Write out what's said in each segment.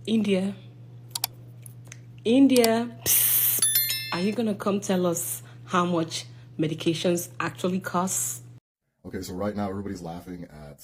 India, India, psst, are you gonna come tell us how much medications actually cost? Okay, so right now everybody's laughing at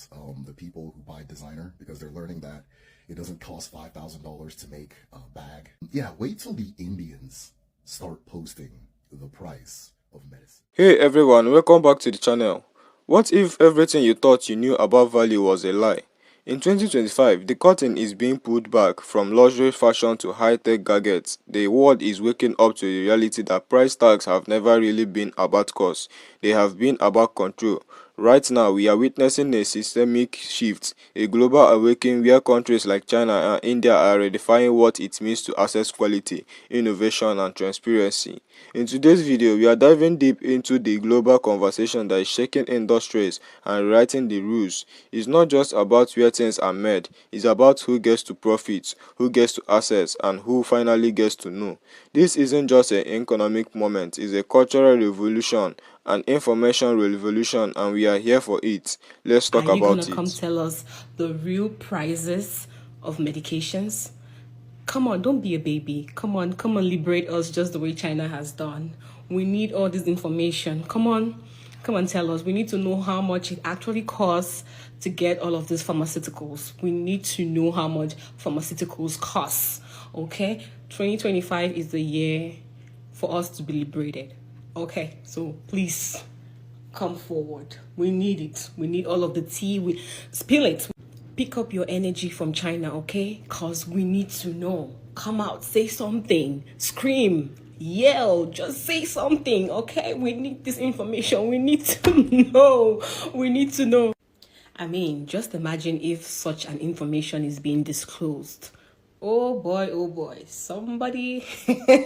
the people who buy designer because they're learning that it doesn't cost $5,000 to make a bag. Yeah, wait till the Indians start posting the price of medicine. Hey everyone, welcome back to the channel. What if everything you thought you knew about value was a lie? In 2025, the curtain is being pulled back from luxury fashion to high-tech gadgets. The world is waking up to the reality that price tags have never really been about cost. They have been about control. Right now, we are witnessing a systemic shift, a global awakening where countries like China and India are redefining what it means to access quality, innovation, and transparency. In today's video, we are diving deep into the global conversation that is shaking industries and rewriting the rules. It's not just about where things are made, it's about who gets to profit, who gets to access, and who finally gets to know. This isn't just an economic moment, it's a cultural revolution, an information revolution, and we are here for it. Let's Are talk you gonna about come it. tell us the real prices of medications? Come on, don't be a baby. Come on, liberate us just the way China has done. We need all this information. Come on, tell us. We need to know how much it actually costs to get all of these pharmaceuticals. We need to know how much pharmaceuticals cost. Okay? 2025 is the year for us to be liberated. Okay, so please come forward. We need it. We need all of the tea. We spill it. Pick up your energy from China, okay? Because we need to know. Come out, say something, scream, yell, just say something, okay? We need this information. We need to know. We need to know. I mean, just imagine if such an information is being disclosed. Oh boy, somebody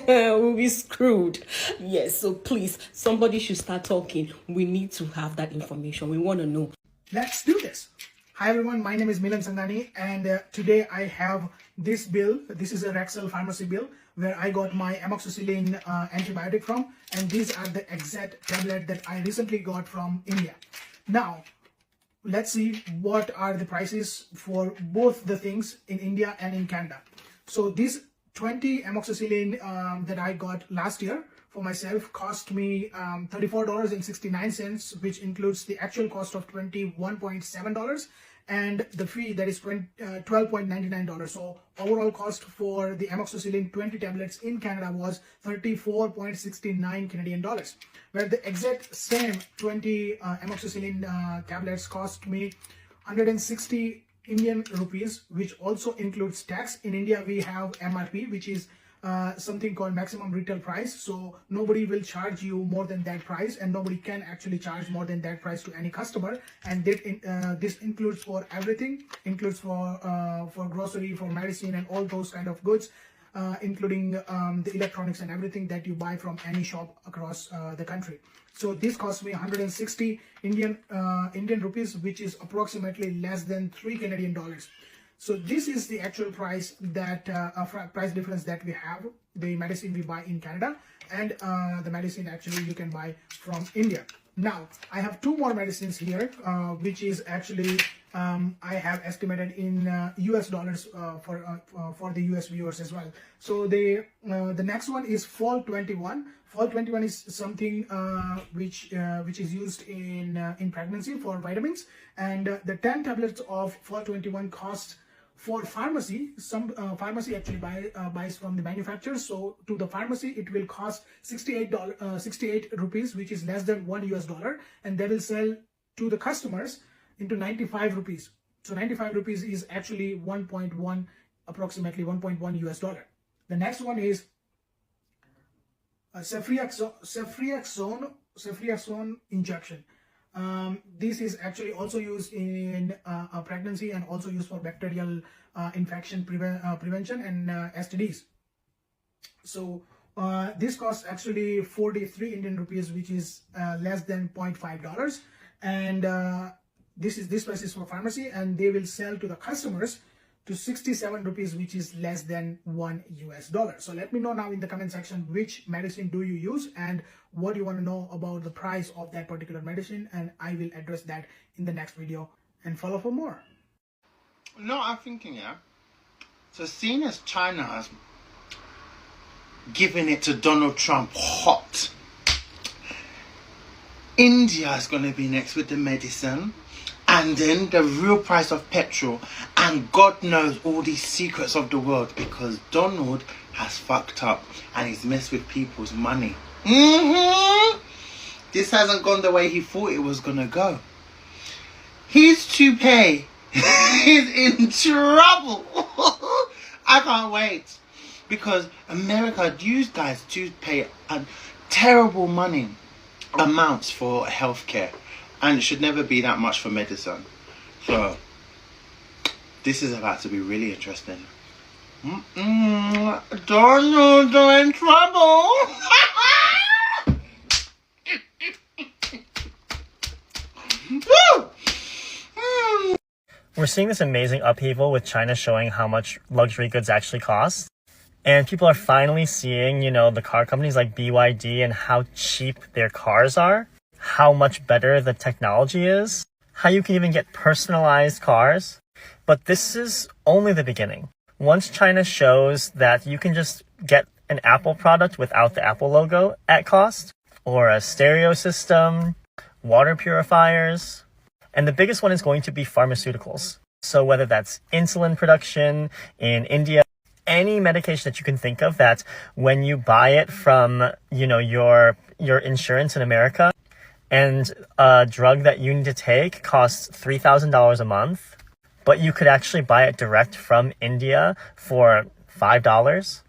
will be screwed. Yes, so please, somebody should start talking. We need to have that information. We want to know. Let's do this. Hi everyone, my name is Milan Sangani and today I have this bill. This is a Rexall pharmacy bill where I got my amoxicillin antibiotic from, and these are the exact tablet that I recently got from India. Now, let's see what are the prices for both the things in India and in Canada. So these 20 amoxicillin that I got last year for myself cost me $34.69, which includes the actual cost of $21.7 and the fee that is $12.99. So overall cost for the amoxicillin 20 tablets in Canada was 34.69 Canadian dollars, where the exact same 20 amoxicillin tablets cost me 160 Indian rupees, which also includes tax. In India, we have MRP, which is something called maximum retail price. So nobody will charge you more than that price, and nobody can actually charge more than that price to any customer. And this includes for everything, includes for grocery, for medicine, and all those kind of goods, including the electronics and everything that you buy from any shop across the country. So this cost me 160 Indian rupees, which is approximately less than 3 Canadian dollars. So this is the actual price that price difference that we have, the medicine we buy in Canada and the medicine actually you can buy from India. Now I have two more medicines here, which is actually I have estimated in US dollars for the US viewers as well. So the next one is Fall 21. Fall 21 is something which is used in pregnancy for vitamins, and the 10 tablets of Fall 21 cost for pharmacy. Some pharmacy actually buys from the manufacturer, so to the pharmacy it will cost $68 rupees, which is less than $1, and they will sell to the customers into 95 rupees. So 95 rupees is actually 1.1, approximately $1.1. The next one is ceftriaxone injection. This is actually also used in pregnancy and also used for bacterial infection prevention and STDs. So this costs actually 43 Indian rupees, which is less than $0.5, and this price is for pharmacy, and they will sell to the customers to 67 rupees, which is less than $1. So let me know now in the comment section which medicine do you use and what you want to know about the price of that particular medicine, and I will address that in the next video. And follow for more. No, I'm thinking, yeah. So seeing as China has given it to Donald Trump hot, India is going to be next with the medicine, and then the real price of petrol, and God knows all these secrets of the world, because Donald has fucked up and he's messed with people's money. This hasn't gone the way he thought it was going to go. His toupee is in trouble. I can't wait, because America, you guys do pay terrible money amounts for healthcare, and it should never be that much for medicine. So this is about to be really interesting. Donald, you're in trouble. We're seeing this amazing upheaval with China showing how much luxury goods actually cost. And people are finally seeing, the car companies like BYD and how cheap their cars are, how much better the technology is, how you can even get personalized cars. But this is only the beginning. Once China shows that you can just get an Apple product without the Apple logo at cost, or a stereo system, water purifiers, and the biggest one is going to be pharmaceuticals. So whether that's insulin production in India, any medication that you can think of that when you buy it from, your insurance in America, and a drug that you need to take costs $3,000 a month, but you could actually buy it direct from India for $5.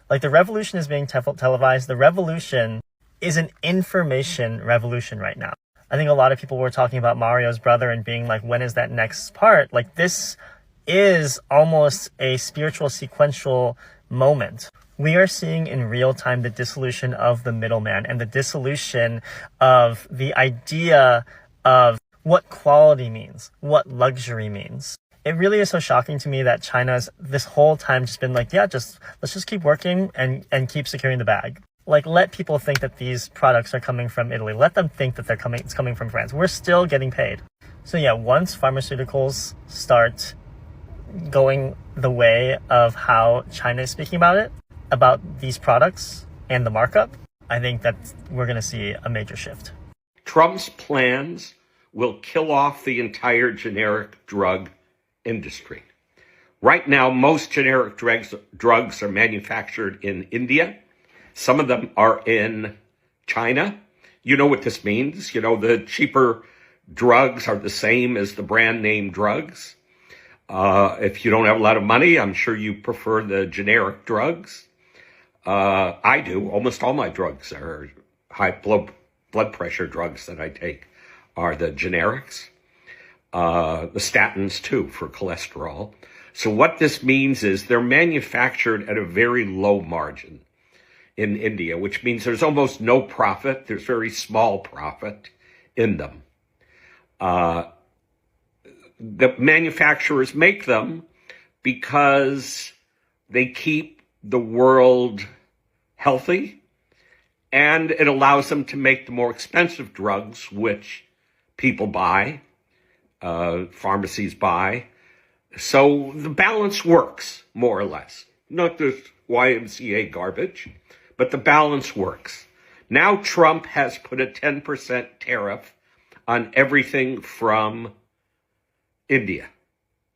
Like, the revolution is being televised. The revolution is an information revolution right now. I think a lot of people were talking about Mario's brother and being like, when is that next part? Like, this is almost a spiritual sequential moment. We are seeing in real time the dissolution of the middleman and the dissolution of the idea of what quality means, what luxury means. It really is so shocking to me that China's this whole time just been like, let's just keep working and keep securing the bag. Like, let people think that these products are coming from Italy. Let them think that it's coming from France. We're still getting paid. So yeah, once pharmaceuticals start going the way of how China is speaking about these products and the markup, I think that we're going to see a major shift. Trump's plans will kill off the entire generic drug industry. Right now, most generic drugs are manufactured in India. Some of them are in China. You know what this means. The cheaper drugs are the same as the brand name drugs. If you don't have a lot of money, I'm sure you prefer the generic drugs. I do. Almost all my drugs are high blood pressure drugs that I take are the generics. The statins too for cholesterol. So what this means is they're manufactured at a very low margin in India, which means there's almost no profit. There's very small profit in them. The manufacturers make them because they keep the world healthy, and it allows them to make the more expensive drugs, which people buy, pharmacies buy. So the balance works, more or less. Not this YMCA garbage, but the balance works. Now Trump has put a 10% tariff on everything from India,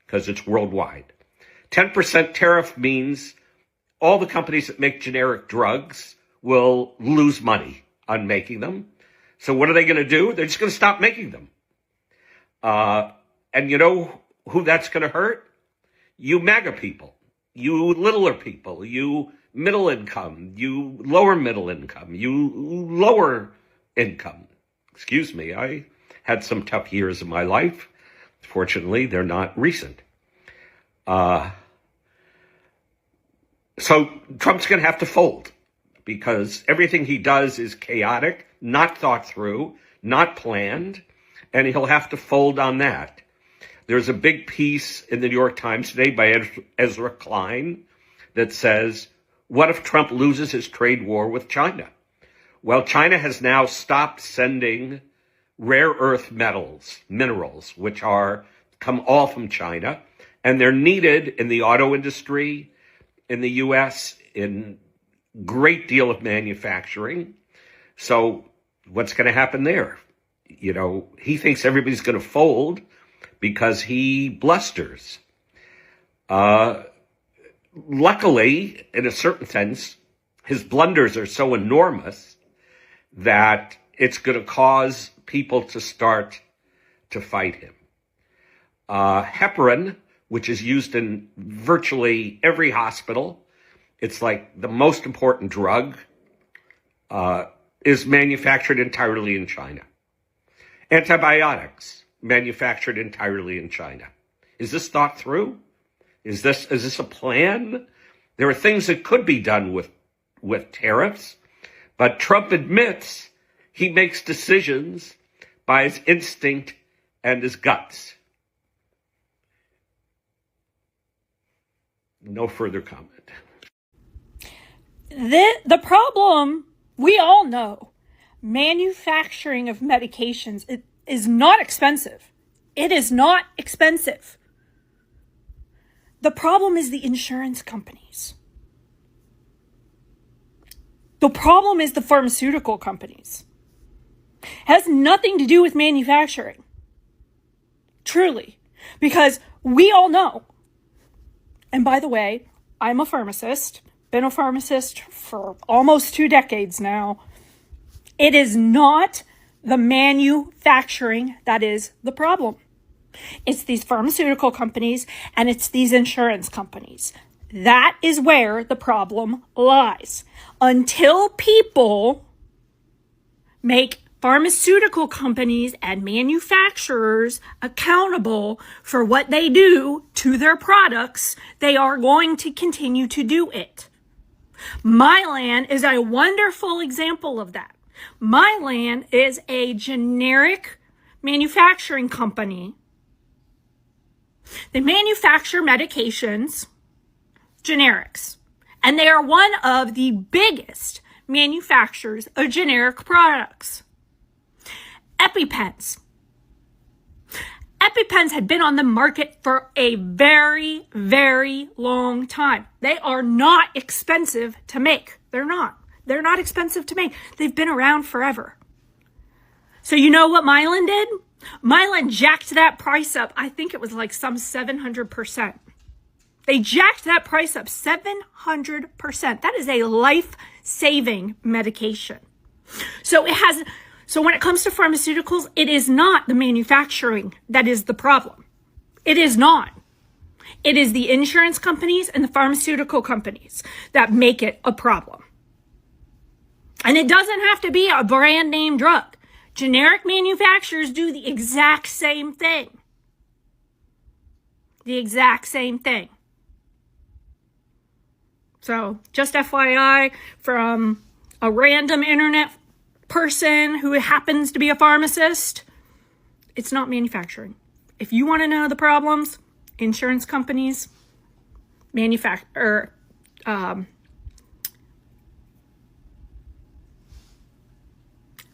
because it's worldwide. 10% tariff means all the companies that make generic drugs will lose money on making them. So what are they going to do? They're just going to stop making them. And you know who that's going to hurt? You MAGA people, you littler people, you middle income, you lower middle income, you lower income. Excuse me, I had some tough years in my life. Fortunately, they're not recent. So Trump's going to have to fold, because everything he does is chaotic, not thought through, not planned, and he'll have to fold on that. There's a big piece in the New York Times today by Ezra Klein that says, what if Trump loses his trade war with China? Well, China has now stopped sending rare earth minerals, which come all from China, And they're needed in the auto industry in the US, in great deal of manufacturing. So what's going to happen there? You know, he thinks everybody's going to fold because he blusters. Luckily, in a certain sense, his blunders are so enormous that it's going to cause people to start to fight him. Heparin, which is used in virtually every hospital, it's like the most important drug, is manufactured entirely in China. Antibiotics, manufactured entirely in China. Is this thought through? Is this a plan? There are things that could be done with tariffs, but Trump admits he makes decisions by his instinct and his guts. No further comment. The problem, we all know, manufacturing of medications is not expensive. It is not expensive. The problem is the insurance companies. The problem is the pharmaceutical companies. It has nothing to do with manufacturing. Truly. Because we all know, and by the way, I'm a pharmacist, been a pharmacist for almost 2 decades now. It is not the manufacturing that is the problem. It's these pharmaceutical companies and it's these insurance companies. That is where the problem lies. Until people make pharmaceutical companies and manufacturers accountable for what they do to their products, they are going to continue to do it. Mylan is a wonderful example of that. Mylan is a generic manufacturing company. They manufacture medications, generics, and they are one of the biggest manufacturers of generic products. EpiPens. EpiPens had been on the market for a very, very long time. They are not expensive to make. They're not. They're not expensive to make. They've been around forever. So you know what Mylan did? Mylan jacked that price up. I think it was like some 700%. They jacked that price up 700%. That is a life-saving medication. So when it comes to pharmaceuticals, it is not the manufacturing that is the problem. It is not. It is the insurance companies and the pharmaceutical companies that make it a problem. And it doesn't have to be a brand name drug. Generic manufacturers do the exact same thing. The exact same thing. So, just FYI, from a random internet person who happens to be a pharmacist, it's not manufacturing. If you want to know the problems, insurance companies,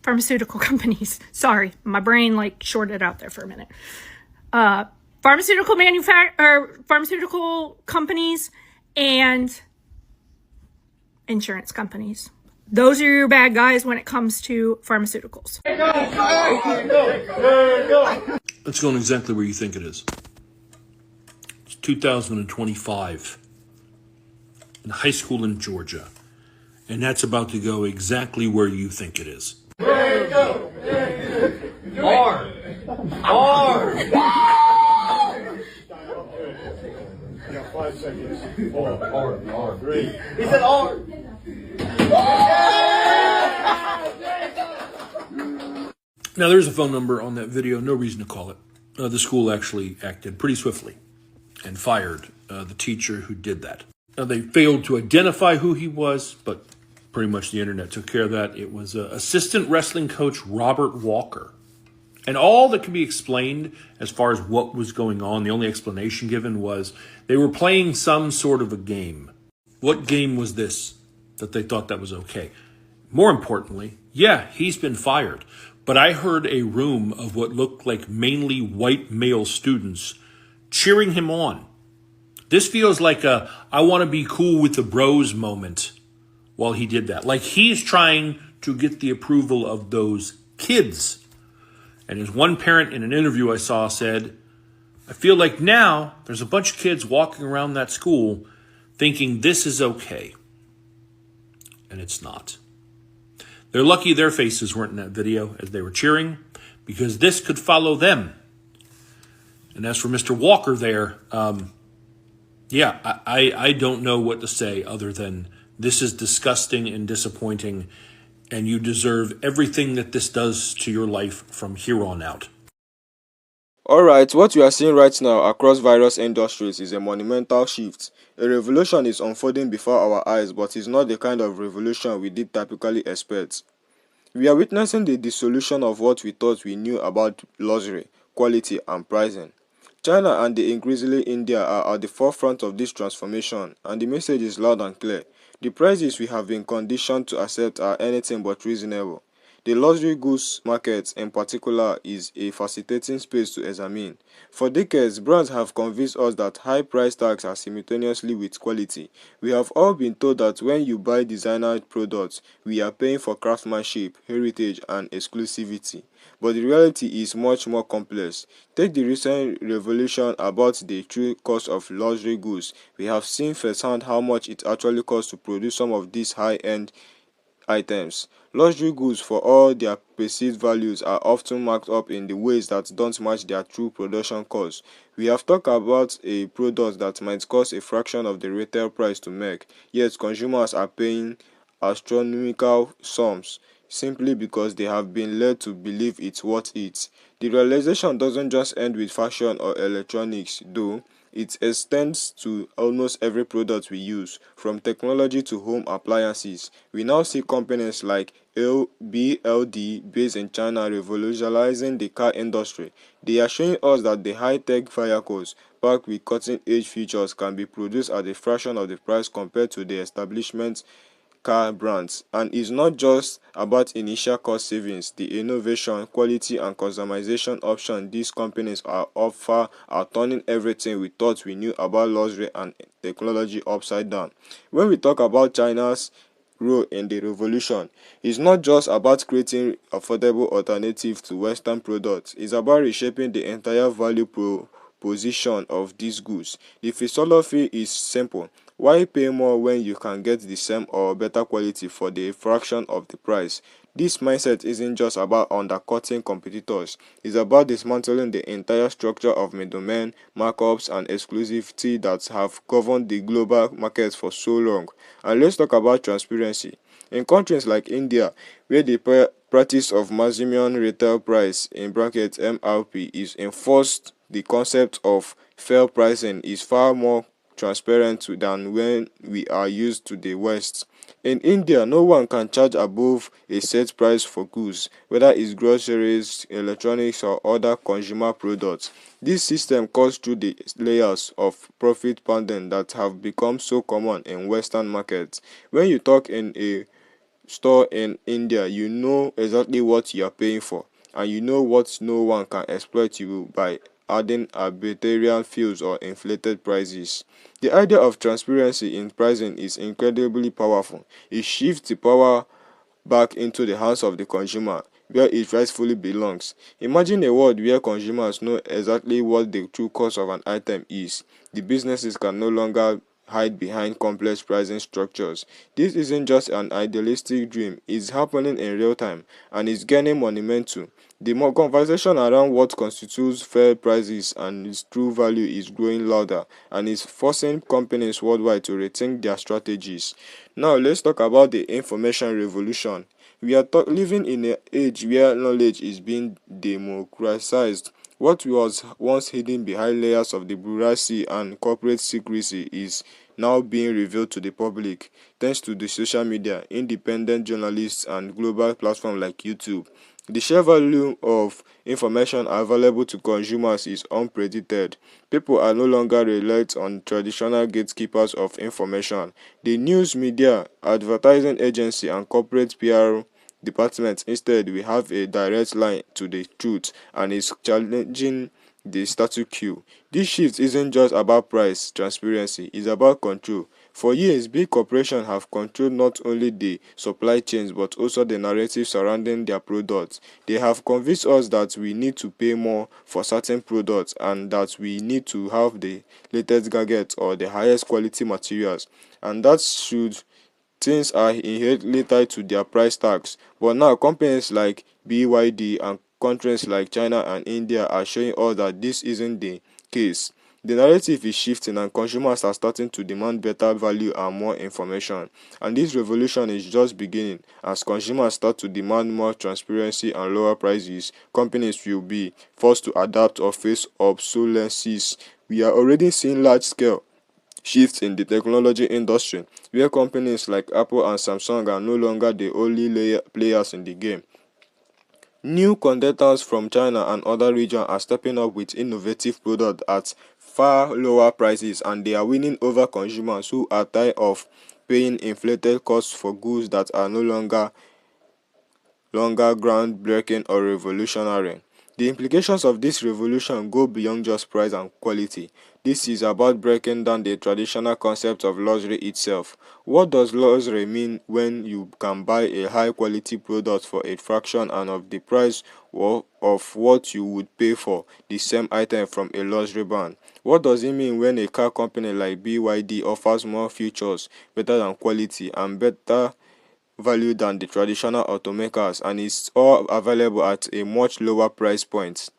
pharmaceutical companies. Sorry, my brain shorted out there for a minute. Pharmaceutical companies and insurance companies. Those are your bad guys when it comes to pharmaceuticals. It's going exactly where you think it is. It's 2025 in high school in Georgia. And that's about to go exactly where you think it is. There you go. R. R. You got 5 seconds. R. 3. He said R. Now, there's a phone number on that video. No reason to call it. The school actually acted pretty swiftly and fired the teacher who did that. Now, they failed to identify who he was, but pretty much the internet took care of that. It was assistant wrestling coach Robert Walker. And all that can be explained as far as what was going on, the only explanation given was they were playing some sort of a game. What game was this that they thought that was okay? More importantly, yeah, he's been fired. But I heard a room of what looked like mainly white male students cheering him on This feels like a I want to be cool with the bros moment while he did that. Like he's trying to get the approval of those kids. And as one parent in an interview I saw said, I feel like now there's a bunch of kids walking around that school thinking this is okay. And it's not. They're lucky their faces weren't in that video as they were cheering, because this could follow them. And as for Mr. Walker there, I don't know what to say other than this is disgusting and disappointing, and you deserve everything that this does to your life from here on out. Alright, what we are seeing right now across various industries is a monumental shift. A revolution is unfolding before our eyes, but it's not the kind of revolution we did typically expect. We are witnessing the dissolution of what we thought we knew about luxury, quality, and pricing. China and increasingly India are at the forefront of this transformation, and the message is loud and clear. The prices we have been conditioned to accept are anything but reasonable. The luxury goods market in particular is a fascinating space to examine. For decades, brands have convinced us that high price tags are simultaneously with quality. We have all been told that when you buy designer products, we are paying for craftsmanship, heritage, and exclusivity. But the reality is much more complex. Take the recent revelation about the true cost of luxury goods. We have seen firsthand how much it actually costs to produce some of these high-end items. Luxury goods, for all their perceived values, are often marked up in the ways that don't match their true production costs. We have talked about a product that might cost a fraction of the retail price to make, yet consumers are paying astronomical sums simply because they have been led to believe it's worth it. The realization doesn't just end with fashion or electronics, though. It extends to almost every product we use, from technology to home appliances. We now see companies like BLD, based in China, revolutionizing the car industry. They are showing us that the high-tech vehicles, packed with cutting-edge features, can be produced at a fraction of the price compared to the establishment car brands. And it's not just about initial cost savings. The innovation, quality, and customization options these companies offer are turning everything we thought we knew about luxury and technology upside down. When we talk about China's role in the revolution, it's not just about creating affordable alternatives to Western products. It's about reshaping the entire value proposition of these goods. The philosophy is simple: why pay more when you can get the same or better quality for the fraction of the price? This mindset isn't just about undercutting competitors, it's about dismantling the entire structure of middlemen, markups, and exclusivity that have governed the global market for so long. And let's talk about transparency. In countries like India, where the practice of maximum retail price in brackets MRP is enforced, the concept of fair pricing is far more transparent than when we are used to the West. In India, no one can charge above a set price for goods, whether it's groceries, electronics, or other consumer products. This system cuts through the layers of profit pattern that have become so common in Western markets. When you talk in a store in India, you know exactly what you are paying for, and you know what no one can exploit you by adding arbitrary fees or inflated prices. The idea of transparency in pricing is incredibly powerful. It shifts the power back into the hands of the consumer, where it rightfully belongs. Imagine a world where consumers know exactly what the true cost of an item is. The businesses can no longer hide behind complex pricing structures. This isn't just an idealistic dream, it's happening in real time, and it's gaining momentum. The more conversation around what constitutes fair prices and its true value is growing louder, and is forcing companies worldwide to rethink their strategies. Now, let's talk about the information revolution. We are living in an age where knowledge is being democratized. What was once hidden behind layers of the bureaucracy and corporate secrecy is now being revealed to the public, thanks to the social media, independent journalists, and global platforms like YouTube. The sheer volume of information available to consumers is unprecedented. People are no longer reliant on traditional gatekeepers of information. The news media, advertising agency, and corporate PR departments. Instead, we have a direct line to the truth, and is challenging the status quo. This shift isn't just about price transparency, it's about control. For years, big corporations have controlled not only the supply chains but also the narrative surrounding their products. They have convinced us that we need to pay more for certain products and that we need to have the latest gadgets or the highest quality materials, and that should things are inherently tied to their price tags. But now companies like BYD and countries like China and India are showing us that this isn't the case. The narrative is shifting and consumers are starting to demand better value and more information. And this revolution is just beginning. As consumers start to demand more transparency and lower prices, companies will be forced to adapt or face obsolescence. We are already seeing large scale shifts in the technology industry, where companies like Apple and Samsung are no longer the only players in the game. New competitors from China and other regions are stepping up with innovative products at far lower prices, and they are winning over consumers who are tired of paying inflated costs for goods that are no longer groundbreaking or revolutionary. The implications of this revolution go beyond just price and quality. This is about breaking down the traditional concept of luxury itself. What does luxury mean when you can buy a high quality product for a fraction and of the price of what you would pay for the same item from a luxury brand? What does it mean when a car company like BYD offers more features, better than quality, and better value than the traditional automakers, and it's all available at a much lower price point?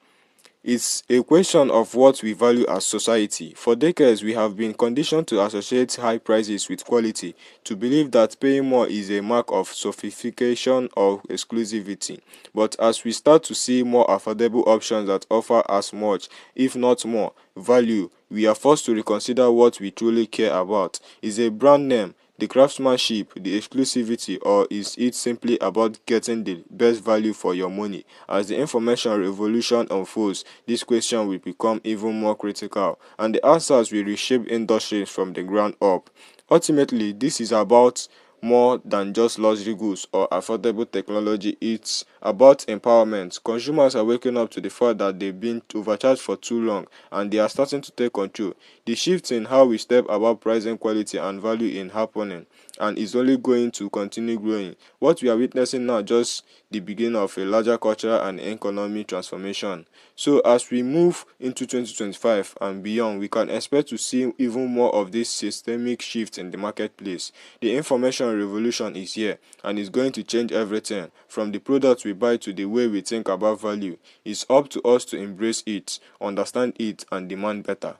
It's a question of what we value as society. For decades, we have been conditioned to associate high prices with quality, to believe that paying more is a mark of sophistication or exclusivity. But as we start to see more affordable options that offer as much, if not more, value, we are forced to reconsider what we truly care about. Is a brand name, the craftsmanship, the exclusivity, or is it simply about getting the best value for your money? As the information revolution unfolds, this question will become even more critical, and the answers will reshape industries from the ground up. Ultimately, this is about more than just luxury goods or affordable technology. It's about empowerment. Consumers are waking up to the fact that they've been overcharged for too long, and they are starting to take control. The shift in how we step about pricing, quality, and value in happening, and is only going to continue growing. What we are witnessing now just the beginning of a larger cultural and economic transformation. So as we move into 2025 and beyond, we can expect to see even more of this systemic shift in the marketplace. The information revolution is here, and is going to change everything from the products we buy to the way we think about value. It's up to us to embrace it, understand it, and demand better.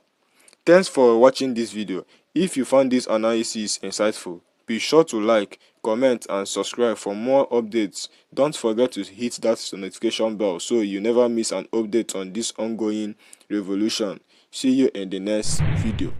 Thanks for watching this video. If you found this analysis insightful, be sure to like, comment, and subscribe for more updates. Don't forget to hit that notification bell so you never miss an update on this ongoing revolution. See you in the next video.